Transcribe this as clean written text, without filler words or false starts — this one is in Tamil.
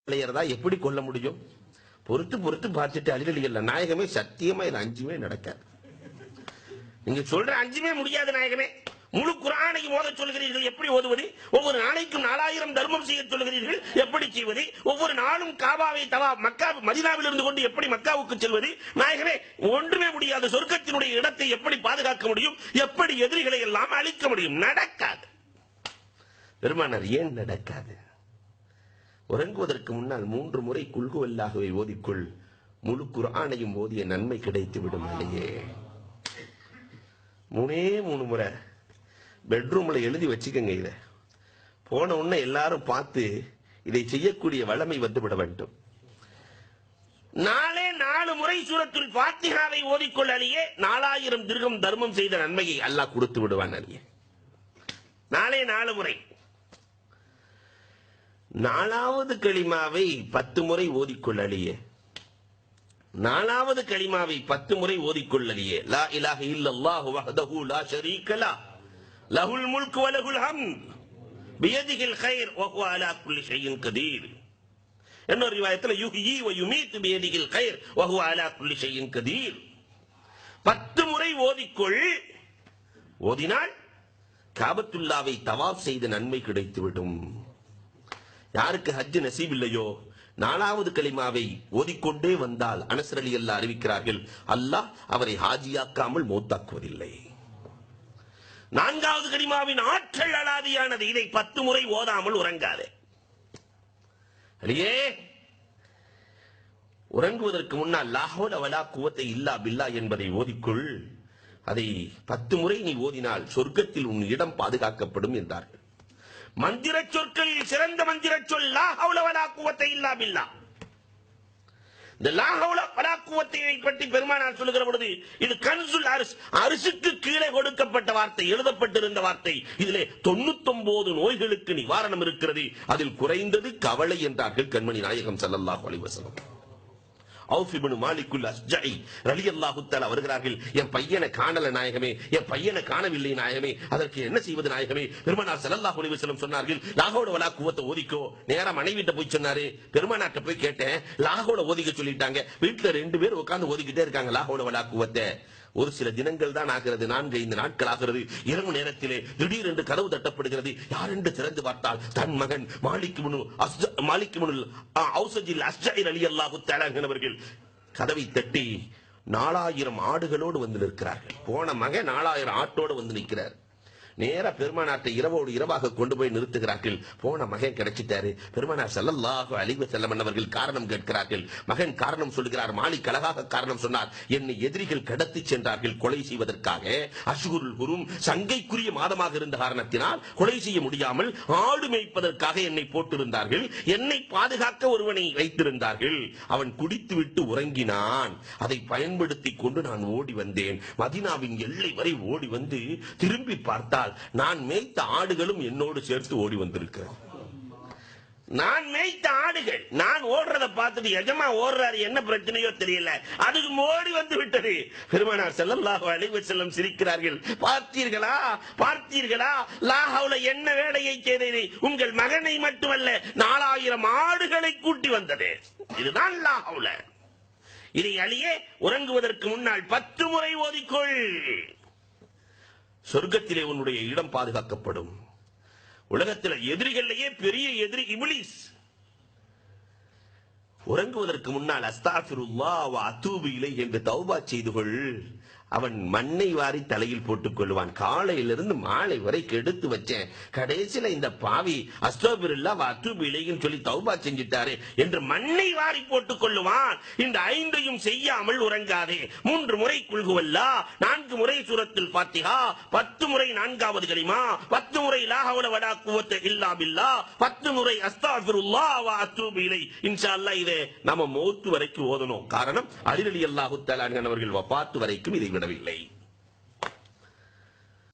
எப்படி கொல்ல முடியும்? பொறுத்து பொறுத்து பார்த்துட்டு அழிலியல்ல நாயகமே சத்தியமா இது அஞ்சுமே நடக்காது. நீங்க சொல்ற அஞ்சுமே முடியாது நாயகமே. முழு குர்ஆனையும் ஓத சொல்கிறீர்கள், எப்படி ஓதுவது? ஒவ்வொரு நாளைக்கும் 4000 தர்மம் செய்ய சொல்கிறீர்கள், எப்படி செய்வது? ஒவ்வொரு நாளும் காபாவை மக்கா மதீனாவில் இருந்து கொண்டு எப்படி மக்காவுக்கு செல்வது? நாயகமே ஒன்றுமே முடியாது. சொர்க்கத்தினுடைய இடத்தை எப்படி பாதுகாக்க முடியும்? எப்படி எதிரிகளை எல்லாம் அழிக்க முடியும்? நடக்காது. பெருமானார் ஏன் நடக்காது? உறங்குவதற்கு முன்னால் 3 முறை குல் ஹுவல்லாஹுவை ஓதிக்கொள், முழு குர்ஆனையும் ஓதிய நன்மை கிடைத்து விடும். இல்லையே 3 முறை பெட்ரூம்ல எழுதி வச்சுக்கங்க. இத போன உடனே எல்லாரும் பார்த்து இதை செய்யக்கூடிய வல்லமை வந்துவிட வேண்டும். 4 முறை சூரத்துல் ஃபாத்திஹாவை ஓதிக்கொள் அலியே, 4000 திர்ஹம் தர்மம் செய்த நன்மையை அல்லாஹ் கொடுத்து விடுவான் அலியே. 4 முறை. 4வது கலிமாவை 10 முறை ஓதிக்கொள் அலியே. 4வது கலிமாவை 10 முறை ஓதிக்கொள் அலியே. லா இலாஹ இல்லல்லாஹு வஹ்தஹு லா ஷரீக லஹ் லஹுல் முல்கு வ லஹுல் ஹம்த் பியதிஹில் கைர் வ ஹுவ அலா குல்லி ஷைஇன் கதீர். இன்னொரு ரிவாயத்தில் யுஹ்யி வ யுமீத் பியதிஹில் கைர் வ ஹுவ அலா குல்லி ஷைஇன் கதீர். 10 முறை ஓதிக்கொள். ஓதினால் காபத்துல்லாவை தவாப் செய்த நன்மை கிடைத்துவிடும். யாருக்கு ஹஜ் நசீப் இல்லையோ 4வது கலிமாவை ஓதிக்கொண்டே வந்தால் அனஸ் ரலியல்லாஹு அறிவிக்கிறார்கள், அல்லாஹ் அவரை ஹாஜியாக்காமல் மௌத்தாக்குவதில்லை. 4வது கலிமாவின் ஆற்றல் அலாதியானது. இதை 10 முறை ஓதாமல் உறங்காதே. அலியே உறங்குவதற்கு முன்னால் லா ஹவ்ல வலா குவத்த இல்லா பில்லாஹ் என்பதை ஓதிக்கொள். அதை 10 முறை நீ ஓதினால் சொர்க்கத்தில் உன் இடம் பாதுகாக்கப்படும் என்றார்கள். மந்திர சொற்களில் சிறந்த மந்திர சொல் லா ஹவ்ல வலா குவத்த இல்லா பில்லாஹ். இந்த லா ஹவ்ல வலா குவத்தை பற்றி பெருமானார் சொல்லுகிற பொழுது இது கன்சுல் அரிஸ், அரிசுக்கு கீழே கொடுக்கப்பட்ட வார்த்தை, எழுதப்பட்டிருந்த வார்த்தை. இதிலே 99 நோய்களுக்கு நிவாரணம் இருக்கிறது, அதில் குறைந்தது கவலை என்றார்கள் கண்மணி நாயகம் ஸல்லல்லாஹு அலைஹி வஸல்லம். அவுஃப் இப்னு மாலிக்குல் அஸ்ஜஇ ரலியல்லாஹு தஆலா வருகிறார்கள், என் பையனை காணல நாயகமே, என் பையனை காணவில்லை நாயகமே, அதற்கு என்ன செய்வது நாயகமே? பெருமானார் ஸல்லல்லாஹு அலைஹி வஸல்லம் சொன்னார்கள், லா ஹவ்ல வலா குவத்த ஓதிக்கோ. நேரா மனைவிட்ட போய் சொன்னாரு. பெருமானார்ட்ட போய் கேட்டேன், லா ஹவ்ல ஓதிக்க சொல்லிட்டாங்க. வீட்டுல 2 பேர் உட்கார்ந்து ஓதிக்கிட்டே இருக்காங்க லா ஹவ்ல வலா குவத்த. ஒரு சில தினங்கள் தான் ஆகிறது, 4-5 நாட்கள் ஆகிறது. இரவு நேரத்திலே திடீரென்று கதவு தட்டப்படுகிறது. யார் என்று திறந்து பார்த்தால் தன் மகன் மாலிக் இப்னு அஸ்ஜஇல் அஸ்ஜஇ ரலியல்லாஹு தஆலா அவர்கள் கதவை தட்டி 4000 ஆடுகளோடு வந்து நிற்கிறார்கள். போன மகன் 4000 ஆட்டோடு வந்து நிற்கிறார். நேரா பெருமானார்ட்ட இரவோடு இரவாக கொண்டு போய் நிறுத்துகிறார்கள். போன மகன் கிடைச்சிட்டாரு. பெருமானார் ஸல்லல்லாஹு அலைஹி வஸல்லம் அவர்கள் காரணம் கேட்கிறார்கள். மகன் காரணம் சொல்கிறார். மாலிக் அழகாக காரணம் சொன்னார். என்னை எதிரிகள் கடத்தி சென்றார்கள் கொலை செய்வதற்காக. அஷ்ஹுருல் ஹுரும் சங்கைக்குரிய மாதமாக இருந்த காரணத்தினால் கொலை செய்ய முடியாமல் ஆடு மேய்ப்பதற்காக என்னை போட்டிருந்தார்கள். என்னை பாதுகாக்க ஒருவனை வைத்திருந்தார்கள். அவன் குடித்துவிட்டு உறங்கினான். அதை பயன்படுத்தி கொண்டு நான் ஓடி வந்தேன். மதீனாவின் எல்லை வரை ஓடி வந்து திரும்பி பார்த்தால் நான் மேய்த்த ஆடுகளும் என்னோடு சேர்த்து ஓடி வந்திருக்கிறேன். நான் மேய்த்த ஆடுகள், நான் ஓடுறத பார்த்துட்டு எஜமா ஓடுறாரு, என்ன பிரச்சனையோ தெரியல, அதுக்கு ஓடி வந்து விட்டது. பெருமானார் ஸல்லல்லாஹு அலைஹி வஸல்லம் சிரிக்கிறார்கள். பார்த்தீர்களா பார்த்தீர்களா, லா ஹவ்ல என்ன வேலையை செய்தது? உங்கள் மகனை மட்டுமல்ல 4000 ஆடுகளை கூட்டி வந்தது. இதுதான் லா ஹவ்ல. இதை அலியே உறங்குவதற்கு முன்னால் 10 முறை ஓதிக்கொள். சொர்க்கத்திலே உன்னுடைய இடம் பாதுகாக்கப்படும். உலகத்தில் எதிரிகளிலேயே பெரிய எதிரி இப்லீஸ். உறங்குவதற்கு முன்னால் அஸ்தக்ஃபிருல்லாஹ் வ அதூபு இலைஹி என்று தௌபா செய்து கொள். அவன் மண்ணை வாரி தலையில் போட்டுக் கொள்வான். காலையிலிருந்து மாலை வரை கெடுத்து வச்சேன், கடைசியில இந்த பாவி அஸ்தக்ஃபிருல்லாஹ் வ அதூபு இலைஹின்னு சொல்லி தௌபா செஞ்சிட்டாரு என்று மண்ணை வாரி போட்டுக் கொள்ளுவான். இந்த 5ஐயும் செய்யாமல் உறங்காதே. 3 முறை குல் ஹுவல்லாஹ், 4 முறை சூரத்துல் ஃபாத்திஹா, 10 முறை 4வது கலிமா, 10 முறை லா ஹவ்ல வலா குவத்த இல்லா பில்லாஹ், 10 முறை அஸ்தக்ஃபிருல்லாஹ் வ அதூபு இலைஹி. இன்ஷாஅல்லாஹ் இதை நாம மௌத் வரைக்கும் ஓதணும். காரணம் அலி ரலியல்லாஹு தஆலா அவர்கள் வஃபாத் வரைக்கும் இதை விடவில்லை.